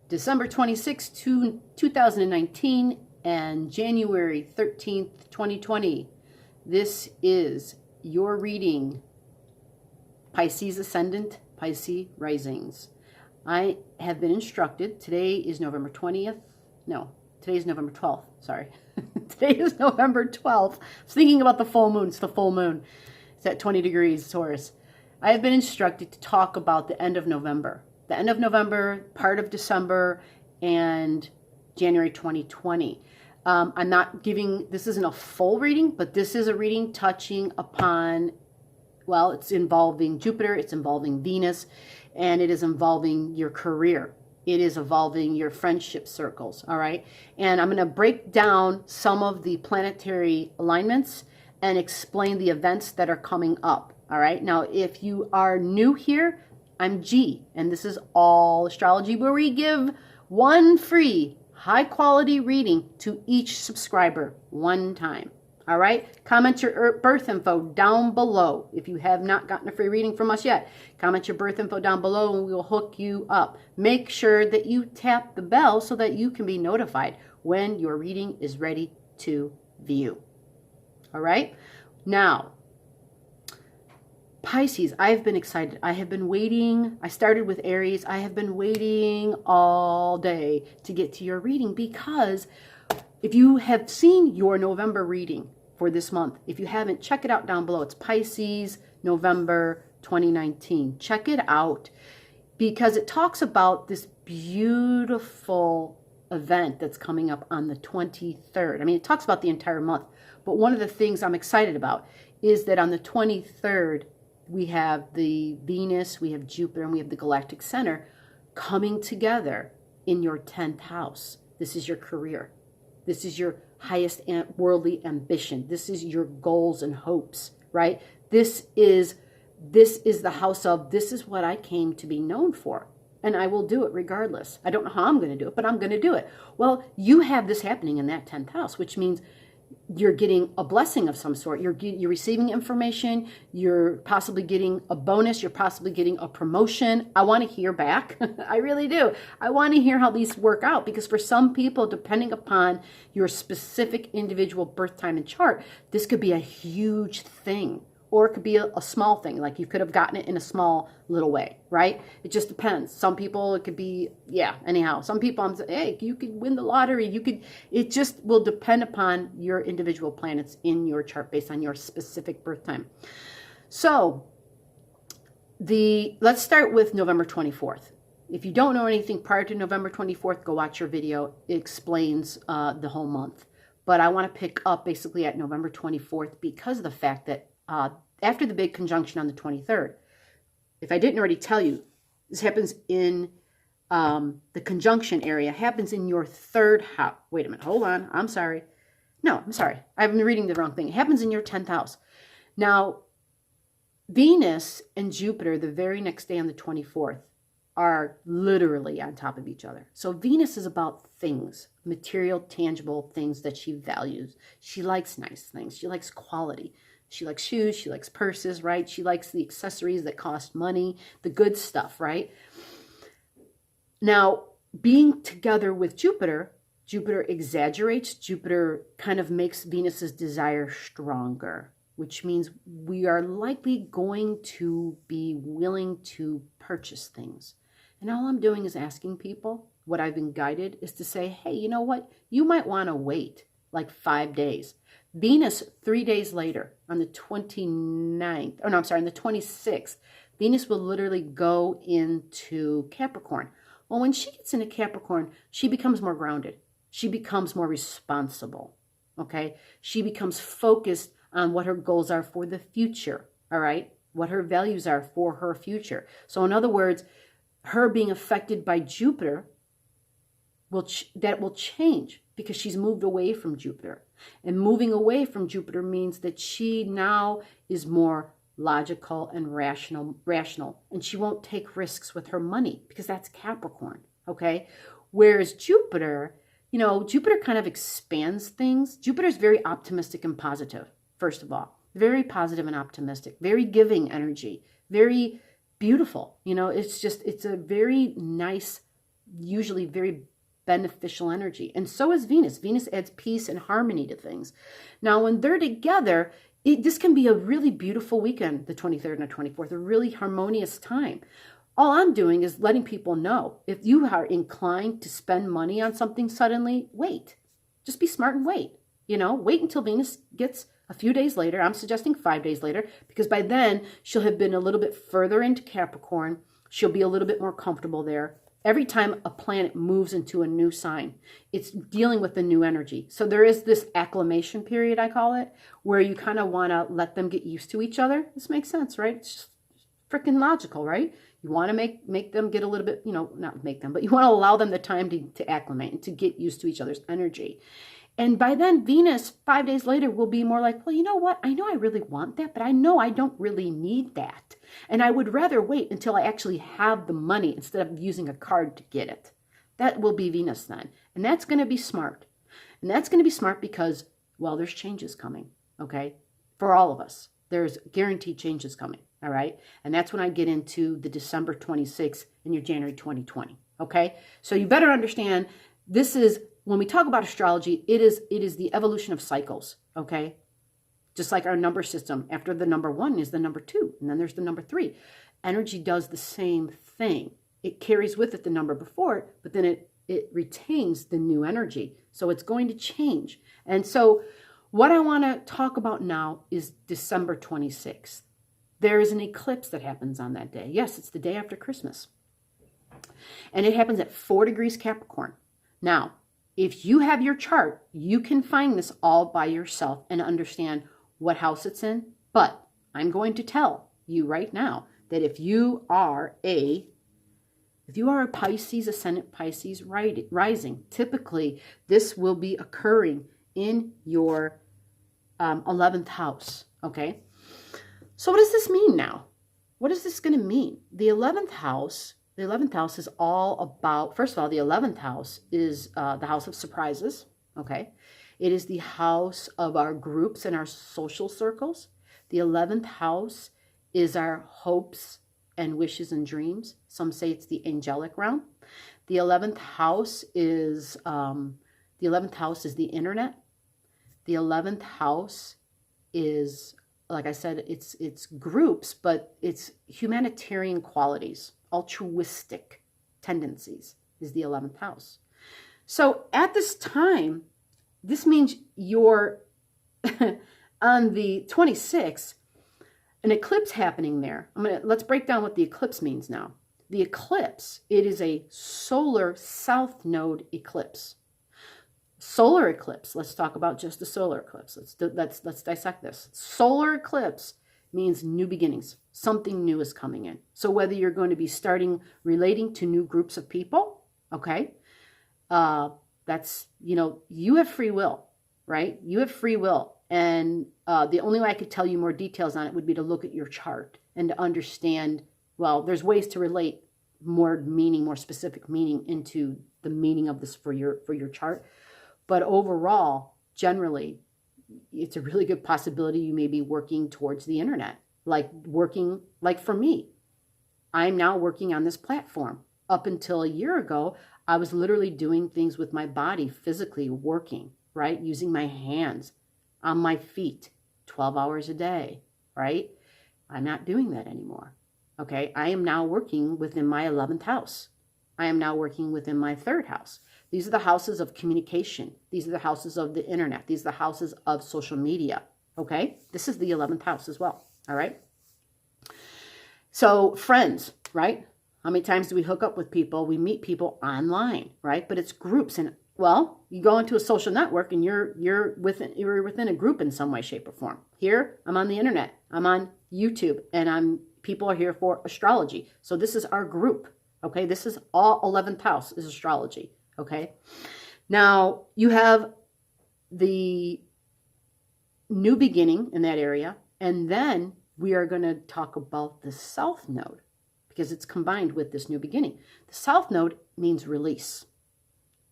December 26th, 2019 and January 13th, 2020. This is your reading, Pisces Ascendant, Pisces Risings. I have been instructed, today is November 20th. No, today is November 12th. Sorry. Today is November 12th. I was thinking about the full moon. It's the full moon. It's at 20 degrees Taurus. I have been instructed to talk about the end of November. The end of November, part of December, and January 2020. I'm not giving, this isn't a full reading, but this is a reading touching upon, well, it's involving Jupiter, it's involving Venus, and it is involving your career. It is involving your friendship circles, all right? And I'm going to break down some of the planetary alignments and explain the events that are coming up, all right? Now, if you are new here, I'm G, and this is All Astrology, where we give one free, high-quality reading to each subscriber one time, all right? Comment your birth info down below. If you have not gotten a free reading from us yet, comment your birth info down below and we will hook you up. Make sure that you tap the bell so that you can be notified when your reading is ready to view. All right? Now, Pisces, I've been excited. I have been waiting. I started with Aries. I have been waiting all day to get to your reading because if you have seen your November reading for this month, if you haven't, check it out down below. It's Pisces, November 2019. Check it out because it talks about this beautiful event that's coming up on the 23rd. I mean, it talks about the entire month, but one of the things I'm excited about is that on the 23rd, we have the Venus, we have Jupiter, and we have the galactic center coming together in your 10th house. This is your career. This is your highest worldly ambition. This is your goals and hopes, right? This is the house of, this is what I came to be known for. And I will do it regardless. I don't know how I'm going to do it, but I'm going to do it. Well, you have this happening in that 10th house, which means you're getting a blessing of some sort. You're receiving information. You're possibly getting a bonus. You're possibly getting a promotion. I want to hear back. I really do. I want to hear how these work out because for some people, depending upon your specific individual birth time and chart, this could be a huge thing. Or it could be a small thing, like you could have gotten it in a small little way, right? It just depends. Some people, it could be, anyhow. Some people, I'm saying, hey, you could win the lottery. It just will depend upon your individual planets in your chart based on your specific birth time. So, let's start with November 24th. If you don't know anything prior to November 24th, go watch your video. It explains the whole month. But I want to pick up basically at November 24th because of the fact that after the big conjunction on the 23rd, if I didn't already tell you, this happens in the conjunction area, happens in your third house. Wait a minute, hold on. I'm sorry. No, I'm sorry. I've been reading the wrong thing. It happens in your 10th house. Now, Venus and Jupiter, the very next day on the 24th, are literally on top of each other. So Venus is about things, material, tangible things that she values. She likes nice things. She likes quality. She likes shoes, she likes purses, right? She likes the accessories that cost money, the good stuff, right? Now, being together with Jupiter, Jupiter exaggerates, Jupiter kind of makes Venus's desire stronger, which means we are likely going to be willing to purchase things. And all I'm doing is asking people, what I've been guided is to say, hey, you know what? You might want to wait like 5 days. Venus, 3 days later, on the 29th, on the 26th, Venus will literally go into Capricorn. Well, when she gets into Capricorn, she becomes more grounded. She becomes more responsible, okay? She becomes focused on what her goals are for the future, all right? What her values are for her future. So in other words, her being affected by Jupiter, that will change because she's moved away from Jupiter. And moving away from Jupiter means that she now is more logical and rational, and she won't take risks with her money because that's Capricorn, okay? Whereas Jupiter, Jupiter kind of expands things. Jupiter is very optimistic and positive, first of all. Very positive and optimistic, very giving energy, very beautiful. It's a very nice usually very beneficial energy. And so is Venus. Venus adds peace and harmony to things. Now, when they're together, this can be a really beautiful weekend, the 23rd and the 24th, a really harmonious time. All I'm doing is letting people know, if you are inclined to spend money on something suddenly, wait. Just be smart and wait. Wait until Venus gets a few days later. I'm suggesting 5 days later, because by then she'll have been a little bit further into Capricorn. She'll be a little bit more comfortable there. Every time a planet moves into a new sign, it's dealing with the new energy. So there is this acclimation period, I call it, where you kind of want to let them get used to each other. This makes sense, right? It's just freaking logical, right? You want to make them get a little bit, not make them, but you want to allow them the time to acclimate and to get used to each other's energy. And by then, Venus, 5 days later, will be more like, well, you know what? I know I really want that, but I know I don't really need that. And I would rather wait until I actually have the money instead of using a card to get it. That will be Venus then. And that's going to be smart. And that's going to be smart because, well, there's changes coming, okay? For all of us. There's guaranteed changes coming, all right? And that's when I get into the December 26th and your January 2020, okay? So you better understand this is, when we talk about astrology, it is the evolution of cycles, okay? Just like our number system. After the number 1 is the number 2, and then there's the number 3. Energy does the same thing. It carries with it the number before it, but then it retains the new energy. So it's going to change. And so what I want to talk about now is December 26th. There is an eclipse that happens on that day. Yes, it's the day after Christmas. And it happens at 4 degrees Capricorn. Now, if you have your chart, you can find this all by yourself and understand what house it's in. But I'm going to tell you right now that if you are a Pisces, Ascendant Pisces rising, typically this will be occurring in your 11th house, okay? So what does this mean now? What is this going to mean? The 11th house is all about, first of all, the 11th house is the house of surprises, okay? It is the house of our groups and our social circles. The 11th house is our hopes and wishes and dreams. Some say it's the angelic realm. The 11th house is the internet. The 11th house is, like I said, it's groups, but it's humanitarian qualities, altruistic tendencies is the 11th house. So at this time, this means you're on the 26th, an eclipse happening there. Let's break down what the eclipse means now. The eclipse, it is a solar south node eclipse. Solar eclipse, let's talk about just the solar eclipse. Let's dissect this. Solar eclipse means new beginnings. Something new is coming in. So whether you're going to be relating to new groups of people, okay, that's, you have free will, right? You have free will. And the only way I could tell you more details on it would be to look at your chart and to understand, well, there's ways to relate more specific meaning into the meaning of this for your chart. But overall, generally, it's a really good possibility you may be working towards the internet. Like for me, I'm now working on this platform. Up until a year ago, I was literally doing things with my body, physically working, right? Using my hands on my feet, 12 hours a day, right? I'm not doing that anymore, okay? I am now working within my 11th house. I am now working within my 3rd house. These are the houses of communication. These are the houses of the internet. These are the houses of social media, okay? This is the 11th house as well, all right? So friends, right? How many times do we hook up with people? We meet people online, right? But it's groups. And, well, you go into a social network and you're within a group in some way, shape, or form. Here, I'm on the internet. I'm on YouTube, and people are here for astrology. So this is our group, okay? This is all 11th house is astrology. Okay, now you have the new beginning in that area, and then we are going to talk about the south node because it's combined with this new beginning. The south node means release,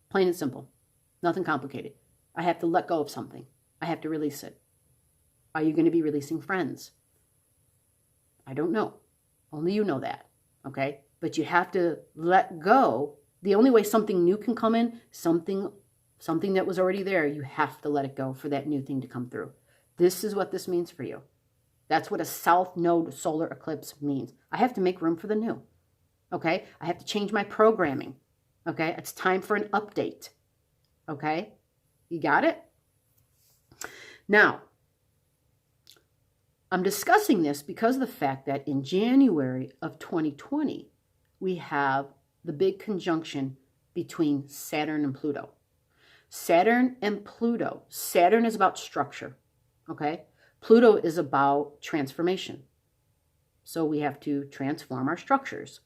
plain and simple, nothing complicated. I have to let go of something. I have to release it. Are you going to be releasing friends? I don't know. Only you know that, okay? But you have to let go. The only way something new can come in, something that was already there, you have to let it go for that new thing to come through. This is what this means for you. That's what a south node solar eclipse means. I have to make room for the new. Okay? I have to change my programming. Okay? It's time for an update. Okay? You got it? Now, I'm discussing this because of the fact that in January of 2020, we have the big conjunction between Saturn and Pluto. Saturn and Pluto. Saturn is about structure. Okay? Pluto is about transformation. So we have to transform our structures.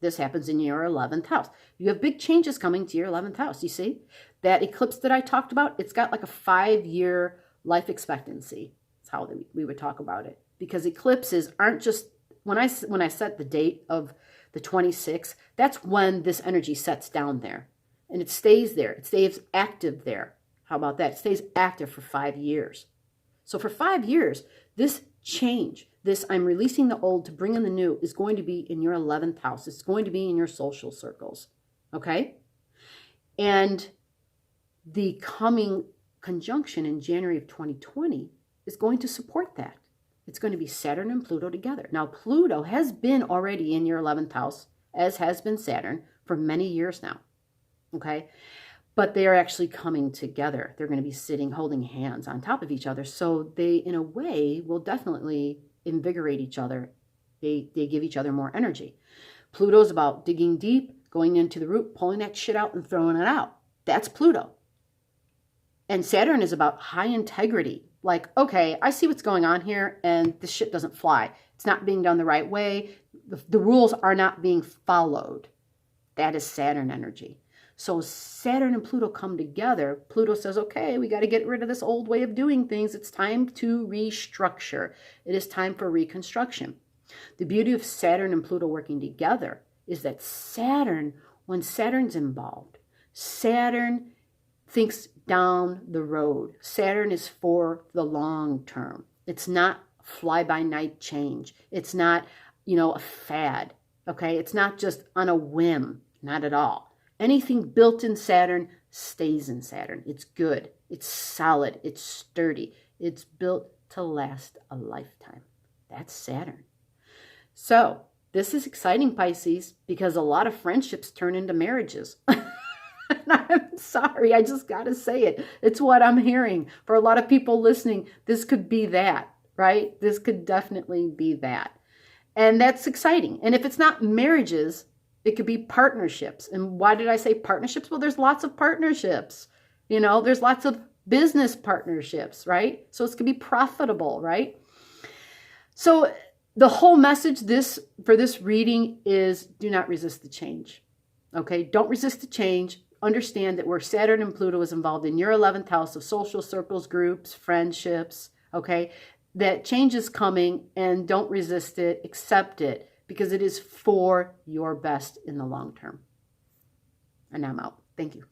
This happens in your 11th house. You have big changes coming to your 11th house. You see? That eclipse that I talked about, it's got like a 5-year life expectancy. That's how we would talk about it. Because eclipses aren't just, when I set the date of the 26th, that's when this energy sets down there. And it stays there. It stays active there. How about that? It stays active for 5 years. So for 5 years, this change, this I'm releasing the old to bring in the new, is going to be in your 11th house. It's going to be in your social circles. Okay? And the coming conjunction in January of 2020 is going to support that. It's going to be Saturn and Pluto together. Now, Pluto has been already in your 11th house, as has been Saturn, for many years now. Okay? But they are actually coming together. They're going to be sitting, holding hands on top of each other. So they, in a way, will definitely invigorate each other. They give each other more energy. Pluto's about digging deep, going into the root, pulling that shit out and throwing it out. That's Pluto. And Saturn is about high integrity. Like, okay, I see what's going on here, and this shit doesn't fly. It's not being done the right way. The rules are not being followed. That is Saturn energy. So Saturn and Pluto come together. Pluto says, okay, we got to get rid of this old way of doing things. It's time to restructure. It is time for reconstruction. The beauty of Saturn and Pluto working together is that Saturn, when Saturn's involved, Saturn thinks down the road. Saturn is for the long term. It's not fly-by-night change. It's not, a fad. Okay? It's not just on a whim. Not at all. Anything built in Saturn stays in Saturn. It's good. It's solid. It's sturdy. It's built to last a lifetime. That's Saturn. So this is exciting, Pisces, because a lot of friendships turn into marriages. I'm sorry. I just got to say it. It's what I'm hearing. For a lot of people listening, this could be that, right? This could definitely be that. And that's exciting. And if it's not marriages, it could be partnerships. And why did I say partnerships? Well, there's lots of partnerships. There's lots of business partnerships, right? So it's going to be profitable, right? So the whole message for this reading is do not resist the change. Okay? Don't resist the change. Understand that where Saturn and Pluto is involved in your 11th house of social circles, groups, friendships, okay? That change is coming, and don't resist it. Accept it. Because it is for your best in the long term. And I'm out. Thank you.